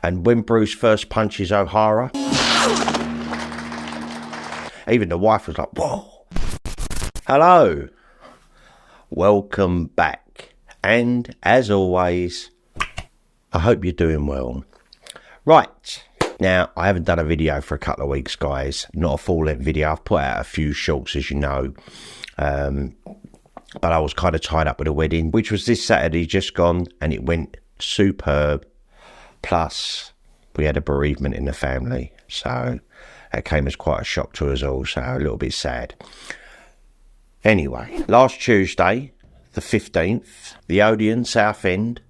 And when Bruce first punches O'Hara, even the wife was like, whoa. Hello. Welcome back. And as always, I hope you're doing well. Right. Now, I haven't done a video for a couple of weeks, guys. Not a full-length video. I've put out a few shorts, as you know. But I was kind of tied up with a wedding, which was this Saturday just gone, and it went superb. Plus, we had a bereavement in the family. So, that came as quite a shock to us all. So, a little bit sad. Anyway, last Tuesday, the 15th, the Odeon, Southend.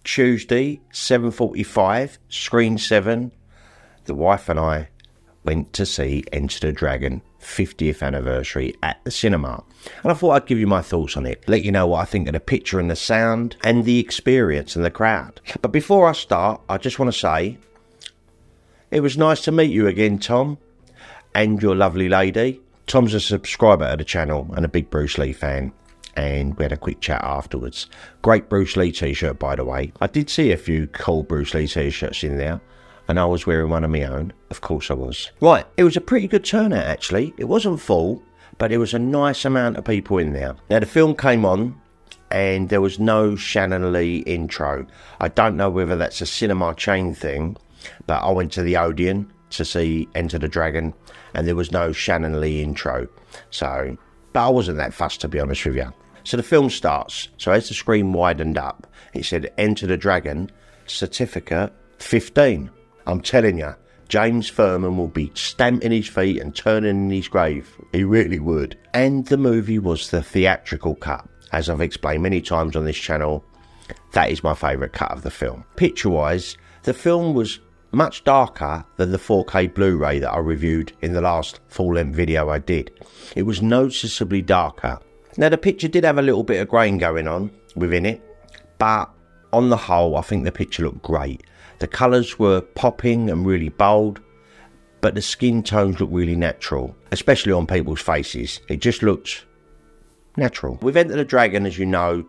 Tuesday, 7:45, Screen 7. The wife and I went to see Enter the Dragon 50th anniversary at the cinema. And I thought I'd give you my thoughts on it. Let you know what I think of the picture and the sound and the experience and the crowd. But before I start, I just want to say, it was nice to meet you again, Tom, and your lovely lady. Tom's a subscriber to the channel and a big Bruce Lee fan. And we had a quick chat afterwards. Great Bruce Lee t-shirt, by the way. I did see a few cool Bruce Lee t-shirts in there. And I was wearing one of my own. Of course I was. Right, it was a pretty good turnout, actually. It wasn't full, but there was a nice amount of people in there. Now, the film came on, and there was no Shannon Lee intro. I don't know whether that's a cinema chain thing, but I went to the Odeon to see Enter the Dragon, and there was no Shannon Lee intro. So, but I wasn't that fussed, to be honest with you. So the film starts. So as the screen widened up, it said Enter the Dragon, certificate 15. I'm telling you, James Furman will be stamping his feet and turning in his grave. He really would. And the movie was the theatrical cut. As I've explained many times on this channel, that is my favourite cut of the film. Picture-wise, the film was much darker than the 4K Blu-ray that I reviewed in the last full-length video I did. It was noticeably darker. Now, the picture did have a little bit of grain going on within it, but on the whole, I think the picture looked great. The colours were popping and really bold, but the skin tones looked really natural, especially on people's faces. It just looked natural. With Enter the Dragon, as you know,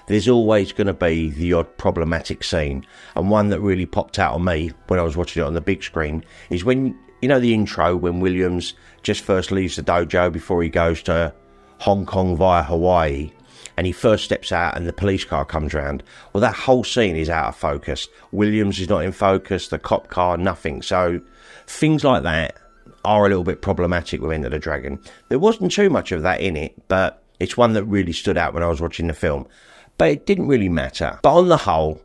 there's always going to be the odd problematic scene, and one that really popped out on me when I was watching it on the big screen is when, you know, the intro, when Williams just first leaves the dojo before he goes to Hong Kong via Hawaii, and he first steps out and the police car comes round. Well, that whole scene is out of focus. Williams is not in focus, the cop car, nothing. So things like that are a little bit problematic with Enter the Dragon. There wasn't too much of that in it, but it's one that really stood out when I was watching the film. But it didn't really matter. But on the whole,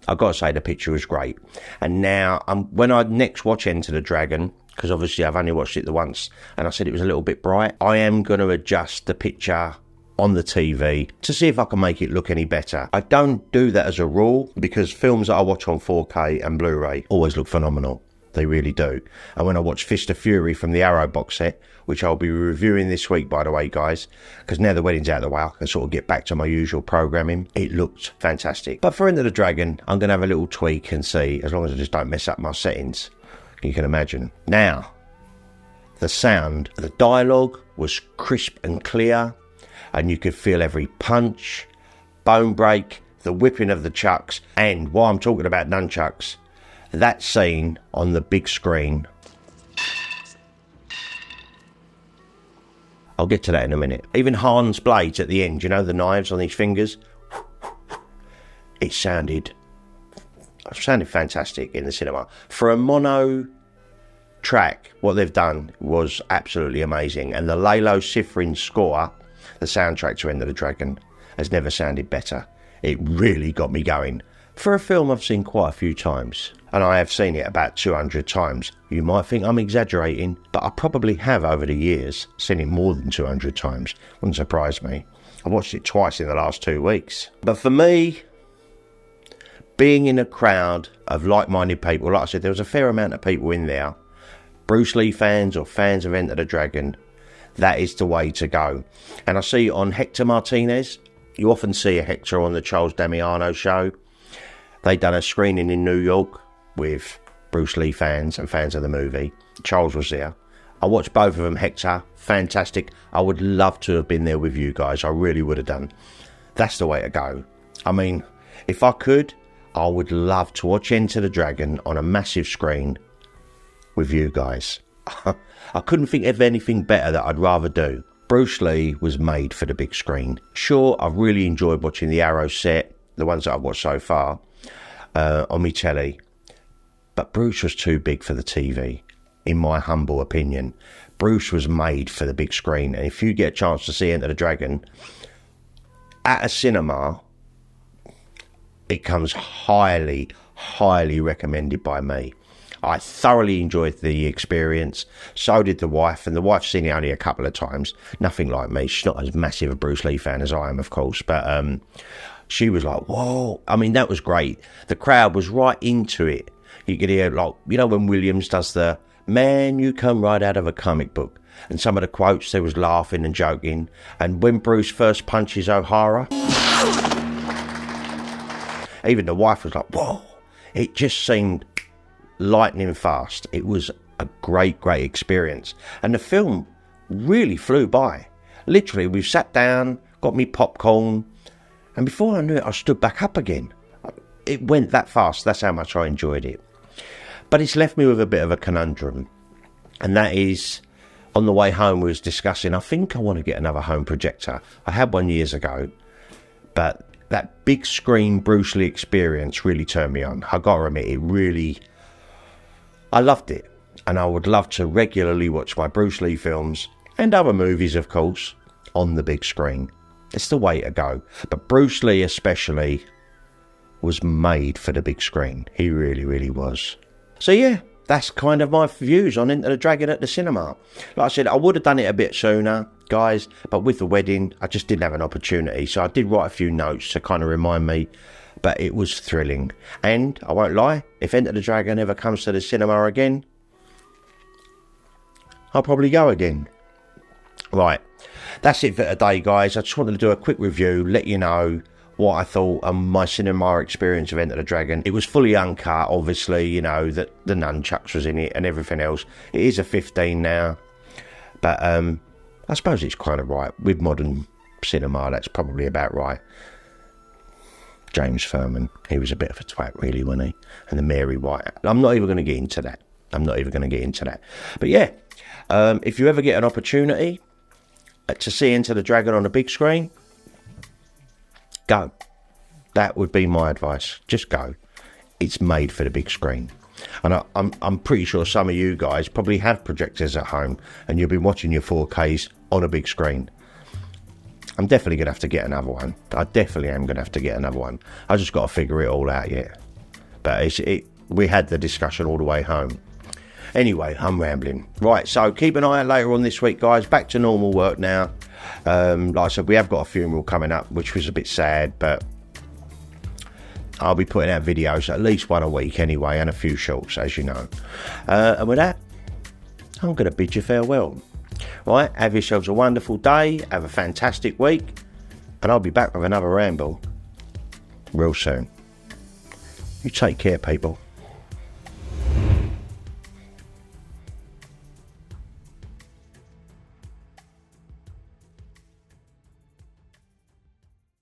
I've got to say the picture was great. And now, when I next watch Enter the Dragon, because obviously I've only watched it the once, and I said it was a little bit bright, I am going to adjust the picture on the TV to see if I can make it look any better. I don't do that as a rule, because films that I watch on 4K and Blu-ray always look phenomenal. They really do. And when I watched Fist of Fury from the Arrow box set, which I'll be reviewing this week, by the way, guys, because now the wedding's out of the way, I can sort of get back to my usual programming. It looked fantastic. But for Enter the Dragon, I'm going to have a little tweak and see, as long as I just don't mess up my settings. You can imagine. Now, the sound, the dialogue was crisp and clear, and you could feel every punch, bone break, the whipping of the chucks, and while I'm talking about nunchucks, that scene on the big screen. I'll get to that in a minute. Even Han's blades at the end, you know, the knives on his fingers, it sounded fantastic in the cinema. For a mono track, what they've done was absolutely amazing. And the Lalo Schifrin score, the soundtrack to Enter the Dragon, has never sounded better. It really got me going. For a film I've seen quite a few times, and I have seen it about 200 times. You might think I'm exaggerating, but I probably have over the years seen it more than 200 times. Wouldn't surprise me. I watched it twice in the last 2 weeks. But for me, being in a crowd of like-minded people, like I said, there was a fair amount of people in there, Bruce Lee fans or fans of Enter the Dragon, that is the way to go. And I see on Hector Martinez, you often see a Hector on the Charles Damiano show. They'd done a screening in New York with Bruce Lee fans and fans of the movie. Charles was there. I watched both of them. Hector, fantastic. I would love to have been there with you guys. I really would have done. That's the way to go. I mean, if I could, I would love to watch Enter the Dragon on a massive screen with you guys. I couldn't think of anything better that I'd rather do. Bruce Lee was made for the big screen. Sure, I've really enjoyed watching the Arrow set, the ones that I've watched so far, on my telly. But Bruce was too big for the TV, in my humble opinion. Bruce was made for the big screen. And if you get a chance to see Enter the Dragon at a cinema, it comes highly, highly recommended by me. I thoroughly enjoyed the experience. So did the wife, and the wife's seen it only a couple of times. Nothing like me. She's not as massive a Bruce Lee fan as I am, of course, but she was like, whoa. I mean, that was great. The crowd was right into it. You could hear, like, you know, when Williams does the, man, you come right out of a comic book. And some of the quotes, they was laughing and joking. And when Bruce first punches O'Hara, even the wife was like, whoa. It just seemed lightning fast. It was a great, great experience. And the film really flew by. Literally, we sat down, got me popcorn, and before I knew it, I stood back up again. It went that fast. That's how much I enjoyed it. But it's left me with a bit of a conundrum. And that is, on the way home, we was discussing, I think I want to get another home projector. I had one years ago, but that big screen Bruce Lee experience really turned me on. I gotta admit, it really, I loved it. And I would love to regularly watch my Bruce Lee films, and other movies, of course, on the big screen. It's the way to go. But Bruce Lee especially was made for the big screen. He really, really was. So yeah, that's kind of my views on Enter the Dragon at the cinema. Like I said, I would have done it a bit sooner, guys, but with the wedding, I just didn't have an opportunity. So I did write a few notes to kind of remind me, but it was thrilling. And I won't lie, if Enter the Dragon ever comes to the cinema again, I'll probably go again. Right, that's it for today, guys. I just wanted to do a quick review, let you know what I thought of my cinema experience of Enter the Dragon. It was fully uncut, obviously, you know, that the nunchucks was in it and everything else. It is a 15 now, but I suppose it's kind of right. With modern cinema, that's probably about right. James Furman, he was a bit of a twat, really, wasn't he? And the Mary White. I'm not even going to get into that. But yeah, if you ever get an opportunity to see Enter the Dragon on a big screen, go. That would be my advice. Just go. It's made for the big screen. And I'm pretty sure some of you guys probably have projectors at home and you'll be watching your 4Ks on a big screen. I'm definitely going to have to get another one. I definitely am going to have to get another one. I just got to figure it all out yet. But we had the discussion all the way home. Anyway, I'm rambling. Right, so keep an eye out later on this week, guys. Back to normal work now. Like I said, we have got a funeral coming up, which was a bit sad, but I'll be putting out videos, at least one a week anyway, and a few shorts, as you know. And with that, I'm going to bid you farewell. Right, have yourselves a wonderful day, have a fantastic week, and I'll be back with another ramble real soon. You take care, people.